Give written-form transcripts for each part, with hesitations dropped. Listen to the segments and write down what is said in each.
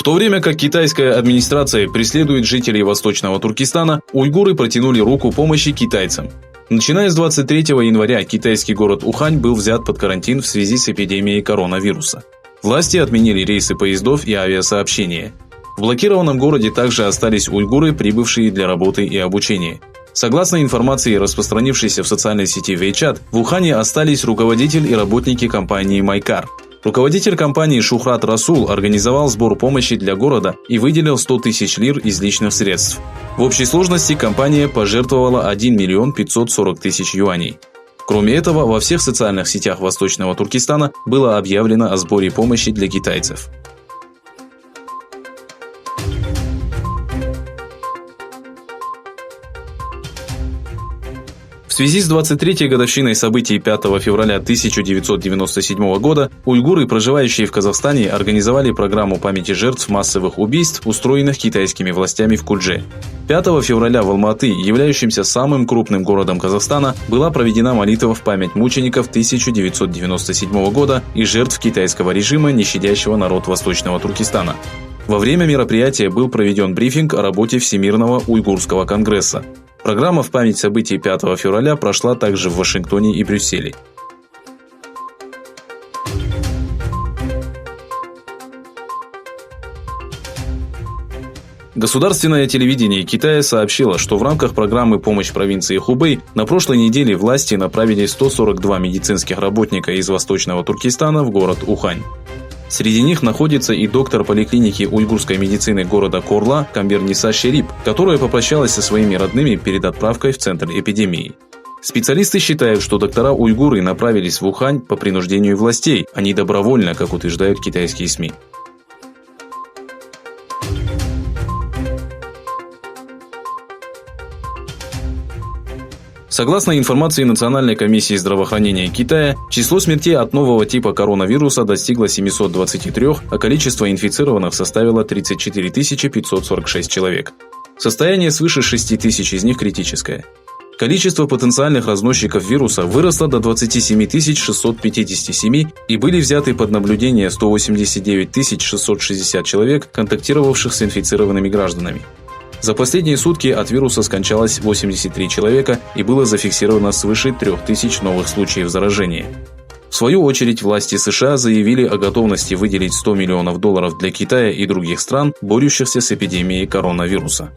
то время как китайская администрация преследует жителей Восточного Туркестана, уйгуры протянули руку помощи китайцам. Начиная с 23 января китайский город Ухань был взят под карантин в связи с эпидемией коронавируса. Власти отменили рейсы поездов и авиасообщения. В блокированном городе также остались уйгуры, прибывшие для работы и обучения. Согласно информации, распространившейся в социальной сети WeChat, в Ухане остались руководитель и работники компании Майкар. Руководитель компании Шухрат Расул организовал сбор помощи для города и выделил 100 тысяч лир из личных средств. В общей сложности компания пожертвовала 1 миллион 540 тысяч юаней. Кроме этого, во всех социальных сетях Восточного Туркестана было объявлено о сборе помощи для китайцев. В связи с 23-й годовщиной событий 5 февраля 1997 года уйгуры, проживающие в Казахстане, организовали программу памяти жертв массовых убийств, устроенных китайскими властями в Кудже. 5 февраля в Алматы, являющемся самым крупным городом Казахстана, была проведена молитва в память мучеников 1997 года и жертв китайского режима, не щадящего народ Восточного Туркестана. Во время мероприятия был проведен брифинг о работе Всемирного уйгурского конгресса. Программа в память событий 5 февраля прошла также в Вашингтоне и Брюсселе. Государственное телевидение Китая сообщило, что в рамках программы «Помощь провинции Хубэй» на прошлой неделе власти направили 142 медицинских работника из Восточного Туркестана в город Ухань. Среди них находится и доктор поликлиники уйгурской медицины города Корла Камберниса Шерип, которая попрощалась со своими родными перед отправкой в центр эпидемии. Специалисты считают, что доктора-уйгуры направились в Ухань по принуждению властей, а не добровольно, как утверждают китайские СМИ. Согласно информации Национальной комиссии здравоохранения Китая, число смертей от нового типа коронавируса достигло 723, а количество инфицированных составило 34 546 человек. Состояние свыше 6 тысяч из них критическое. Количество потенциальных разносчиков вируса выросло до 27 657 и были взяты под наблюдение 189 660 человек, контактировавших с инфицированными гражданами. За последние сутки от вируса скончалось 83 человека и было зафиксировано свыше 3000 новых случаев заражения. В свою очередь, власти США заявили о готовности выделить $100 миллионов для Китая и других стран, борющихся с эпидемией коронавируса.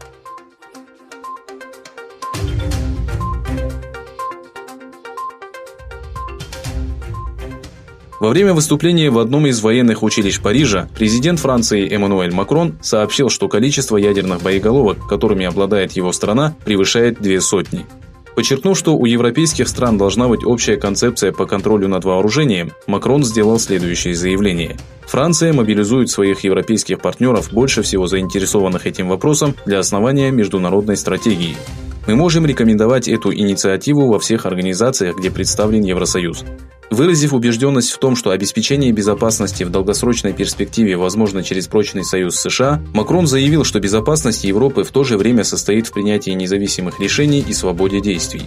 Во время выступления в одном из военных училищ Парижа президент Франции Эммануэль Макрон сообщил, что количество ядерных боеголовок, которыми обладает его страна, превышает 200. Подчеркнув, что у европейских стран должна быть общая концепция по контролю над вооружением, Макрон сделал следующее заявление. Франция мобилизует своих европейских партнеров, больше всего заинтересованных этим вопросом, для основания международной стратегии. Мы можем рекомендовать эту инициативу во всех организациях, где представлен Евросоюз. Выразив убежденность в том, что обеспечение безопасности в долгосрочной перспективе возможно через прочный союз США, Макрон заявил, что безопасность Европы в то же время состоит в принятии независимых решений и свободе действий.